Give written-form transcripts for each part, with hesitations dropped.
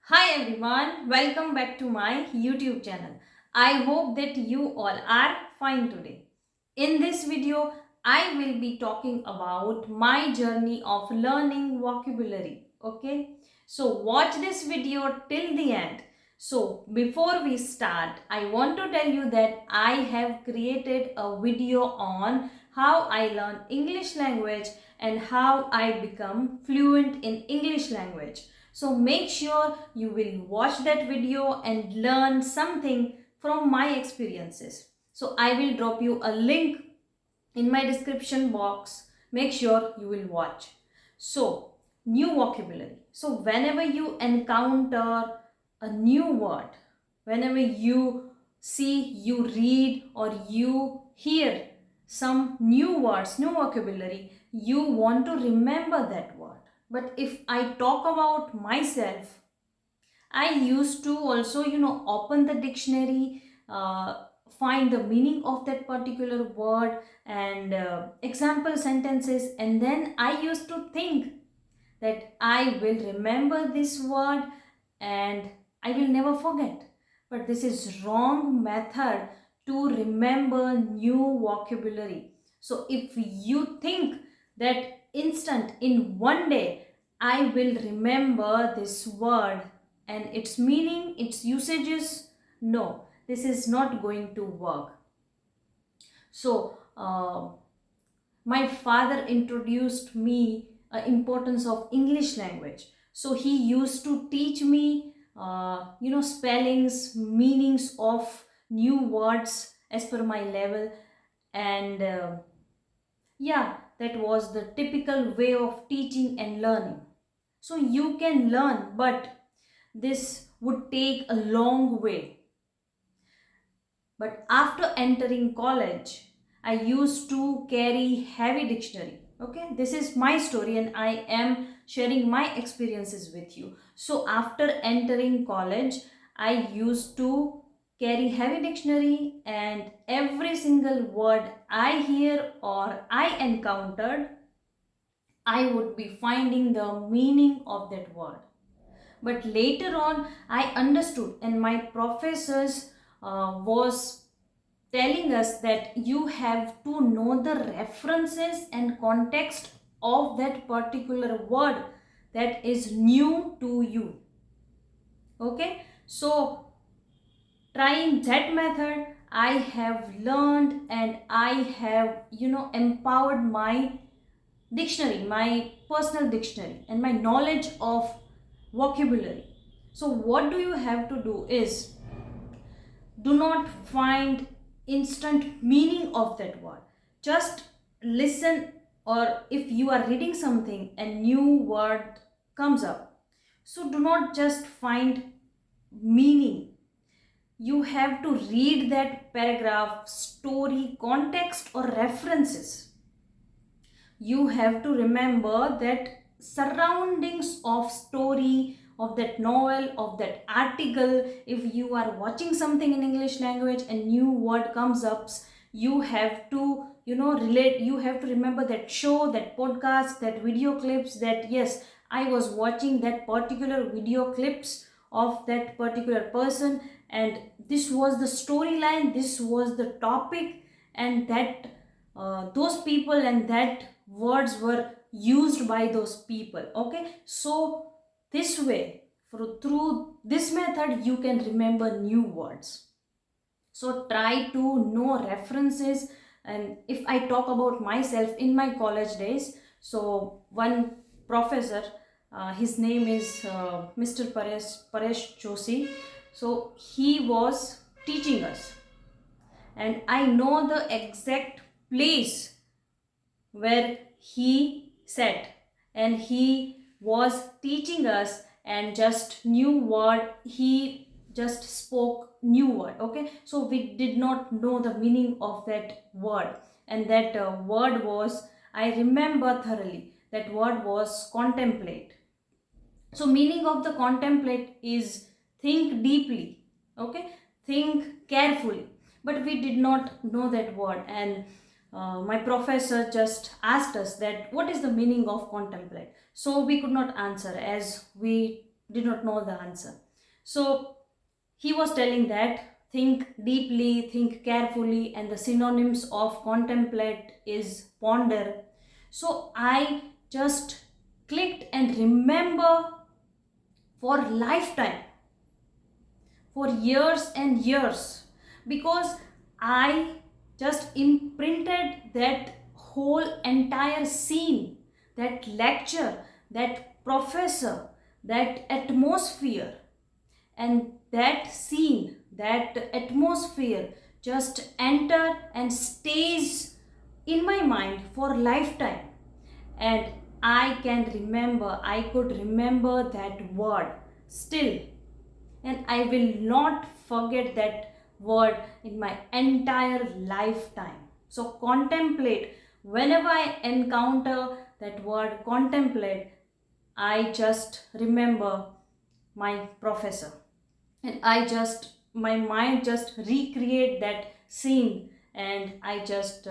Hi everyone, welcome back to my YouTube channel. I hope that you all are fine today. In this video, I will be talking about my journey of learning vocabulary. Okay, so watch this video till the end. So before we start, I want to tell you that I have created a video on how I learn English language and how I become fluent in English language. So make sure you will watch that video and learn something from my experiences. So I will drop you a link in my description box. Make sure you will watch. So new vocabulary. So whenever you encounter a new word, whenever you see, you read or you hear some new words, new vocabulary, you want to remember that word. But if I talk about myself, I used to also, open the dictionary, find the meaning of that particular word and example sentences, and then I used to think that I will remember this word and I will never forget. But this is wrong method to remember new vocabulary. So if you think that instant in one day I will remember this word and its meaning, its usages, no, this is not going to work. So my father introduced me importance of English language. So he used to teach me spellings, meanings of new words as per my level. And yeah, that was the typical way of teaching and learning. So you can learn, but this would take a long way. But after entering college, I used to carry heavy dictionary. Okay, this is my story and I am sharing my experiences with you. So after entering college, I used to carry heavy dictionary, and every single word I hear or I encountered, I would be finding the meaning of that word. But later on I understood, and my professors was telling us that you have to know the references and context of that particular word that is new to you. Okay, so trying that method, I have learned and I have empowered my dictionary, my personal dictionary, and my knowledge of vocabulary. So what do you have to do is, do not find instant meaning of that word. Just listen, or if you are reading something and new word comes up, so do not just find meaning. You have to read that paragraph, story, context or references. You have to remember that surroundings of story, of that novel, of that article. If you are watching something in English language and new word comes up, you have to relate, you have to remember that show, that podcast, that video clips, that yes, I was watching that particular video clips of that particular person, and this was the storyline, this was the topic, and that those people and that words were used by those people. Okay, so this way, through this method, you can remember new words. So try to know references. And if I talk about myself in my college days, so one professor, his name is Mr. Paresh Joshi. So he was teaching us, and I know the exact place where he sat, and he was teaching us, and just new word he just spoke new word. Okay, so we did not know the meaning of that word, and that word was, I remember thoroughly, that word was contemplate. So meaning of the contemplate is think deeply. Okay, think carefully. But we did not know that word, and my professor just asked us that what is the meaning of contemplate. So we could not answer, as we did not know the answer. So he was telling that think deeply, think carefully, and the synonyms of contemplate is ponder. So I just clicked and remember for lifetime, for years and years, because I just imprinted that whole entire scene, that lecture, that professor, that atmosphere, and that scene, that atmosphere just enter and stays in my mind for lifetime. And I could remember that word still, and I will not forget that word in my entire lifetime. So, contemplate, whenever I encounter that word contemplate, I just remember my professor, and my mind just recreate that scene, and I just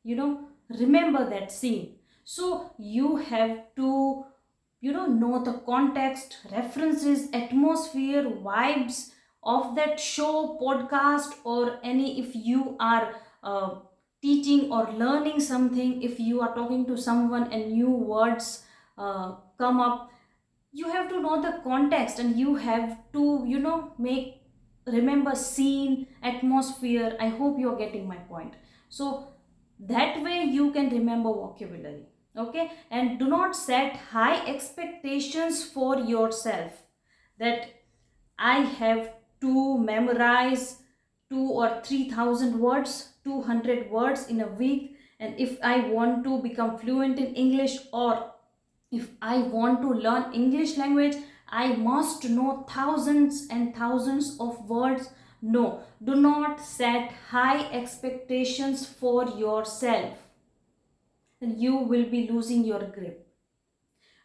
you know remember that scene. So you have to know the context, references, atmosphere, vibes of that show, podcast, or any, if you are teaching or learning something, if you are talking to someone and new words come up, you have to know the context, and you have to make remember scene, atmosphere. I hope you are getting my point. So that way you can remember vocabulary. Okay, and do not set high expectations for yourself, that I have to memorize 2 or 3,000 words, 200 words in a week, and if I want to become fluent in English, or if I want to learn English language, I must know thousands and thousands of words. No, do not set high expectations for yourself, and you will be losing your grip.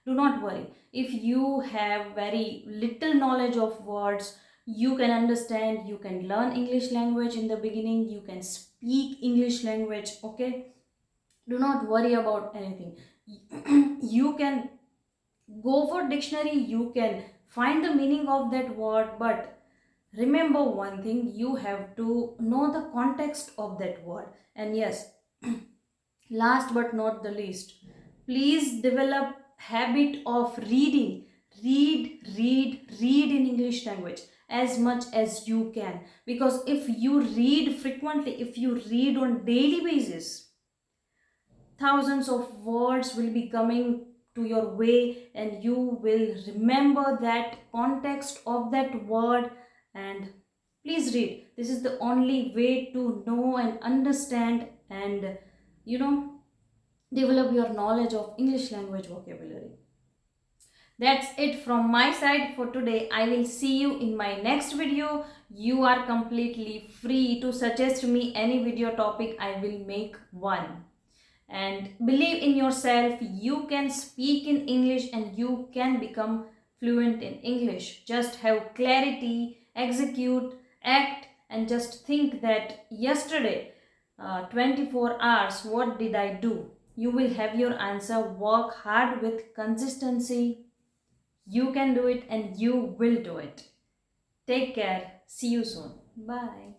Do not worry. If you have very little knowledge of words, you can understand, you can learn English language in the beginning, you can speak English language, okay? Do not worry about anything. You can go for dictionary, you can find the meaning of that word, but remember one thing, you have to know the context of that word. And yes, last but not the least, please develop habit of reading. Read in English language as much as you can, because if you read frequently, if you read on daily basis, thousands of words will be coming to your way, and you will remember that context of that word. And please read. This is the only way to know and understand, and you know develop your knowledge of English language vocabulary. That's it from my side for today. I will see you in my next video. You are completely free to suggest me any video topic. I will make one. And believe in yourself. You can speak in English and you can become fluent in English. Just have clarity, execute, act, and just think that yesterday, 24 hours, what did I do? You will have your answer. Work hard with consistency. You can do it and you will do it. Take care. See you soon. Bye.